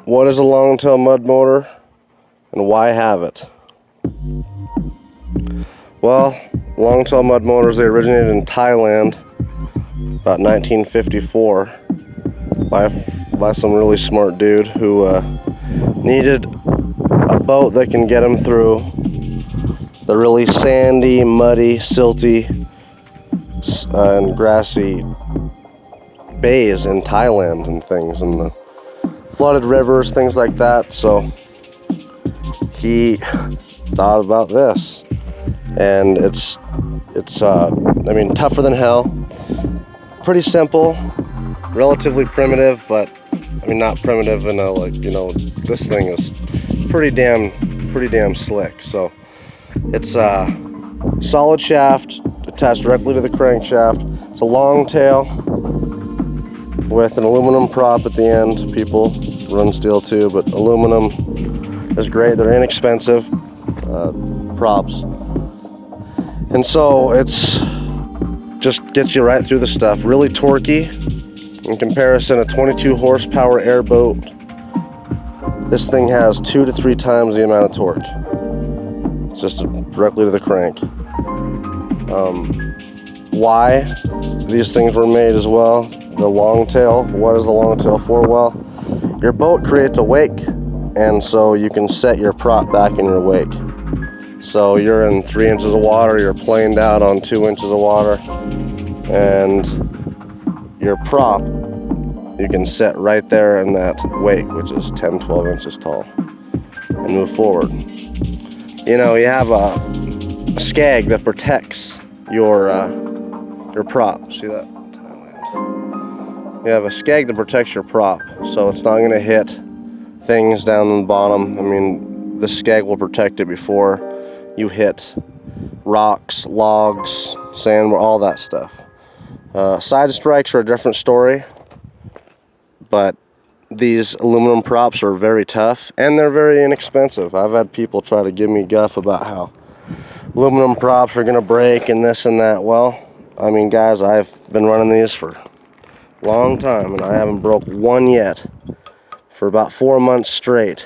What is a long-tail mud motor and why have it? Well, long-tail mud motors, they originated in Thailand about 1954 by some really smart dude who needed a boat that can get him through the really sandy, muddy, silty, and grassy bays in Thailand and things, and the flooded rivers, things like that. So he thought about this, and it's I mean, tougher than hell, pretty simple, relatively primitive, but I mean, not primitive in a, like, you know, this thing is pretty damn slick. So it's a solid shaft attached directly to the crankshaft. It's a long tail with an aluminum prop at the end. People run steel too, but aluminum is great. They're inexpensive props, and so it's just gets you right through the stuff. Really torquey. In comparison, a 22 horsepower airboat, this thing has 2 to 3 times the amount of torque. It's just directly to the crank. Why these things were made as well? The long tail. What is the long tail for? Well, your boat creates a wake, and so you can set your prop back in your wake. So you're in 3 inches of water, you're planed out on 2 inches of water, and your prop you can set right there in that wake, which is 10-12 inches tall, and move forward. You know, you have a skag that protects your prop. See that? Thailand. You have a skag that protects your prop, so it's not going to hit things down the bottom. I mean, the skag will protect it before you hit rocks, logs, sand, all that stuff. Side strikes are a different story, but these aluminum props are very tough and they're very inexpensive. I've had people try to give me guff about how aluminum props are going to break and this and that. Well, I mean, guys, I've been running these for a long time and I haven't broke one yet for about 4 months straight.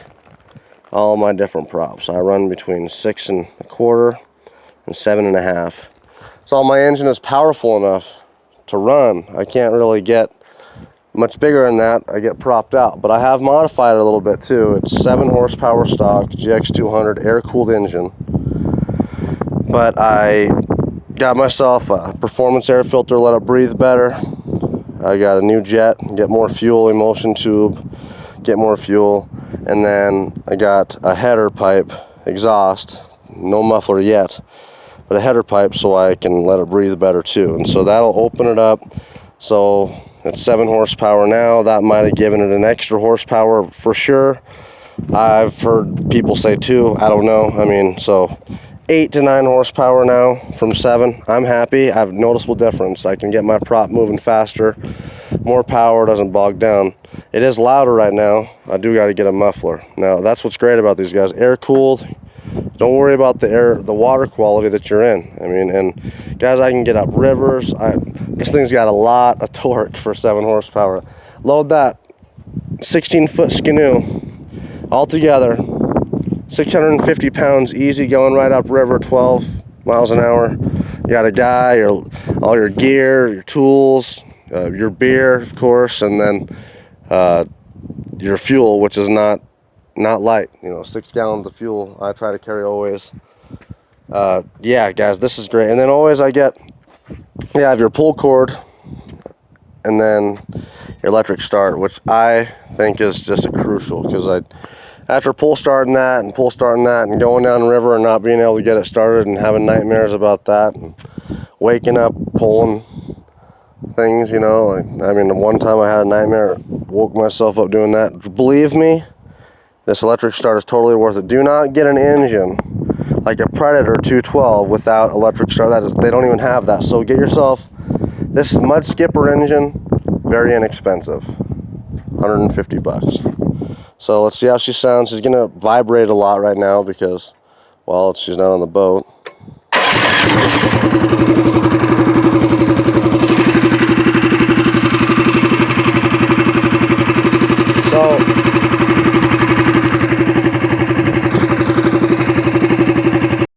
All my different props. I run between 6 1/4 and 7 1/2. So my engine is powerful enough to run. I can't really get much bigger than that. I get propped out, but I have modified it a little bit too. It's 7 horsepower stock GX200 air-cooled engine, but I got myself a performance air filter, let it breathe better. I got a new jet, get more fuel, emulsion tube, get more fuel, and then I got a header pipe exhaust, no muffler yet, but a header pipe so I can let it breathe better too. And so that'll open it up. So it's 7 horsepower now. That might have given it an extra horsepower for sure. I've heard people say 2. I don't know. I mean, so 8 to 9 horsepower now from 7. I'm happy. I have a noticeable difference. I can get my prop moving faster. More power, doesn't bog down. It is louder right now. I do got to get a muffler. Now, that's what's great about these guys. Air cooled. Don't worry about the water quality that you're in. I mean, and guys, I can get up rivers. This thing's got a lot of torque for 7 horsepower. Load that 16-foot Skidoo all together, 650 pounds, easy, going right up river, 12 miles an hour. You got a guy, all your gear, your tools, your beer, of course, and then your fuel, which is not light. You know, 6 gallons of fuel I try to carry always. Yeah, guys, this is great. And then always I have your pull cord and then your electric start, which I think is just a crucial, because after pull starting that and going down the river and not being able to get it started and having nightmares about that and waking up pulling things, you know, like, I mean, one time I had a nightmare, woke myself up doing that. Believe me, this electric start is totally worth it. Do not get an engine like a Predator 212 without electric start. They don't even have that. So get yourself this Mud Skipper engine, very inexpensive, 150 bucks. So let's see how she sounds. She's gonna vibrate a lot right now because, well, she's not on the boat. So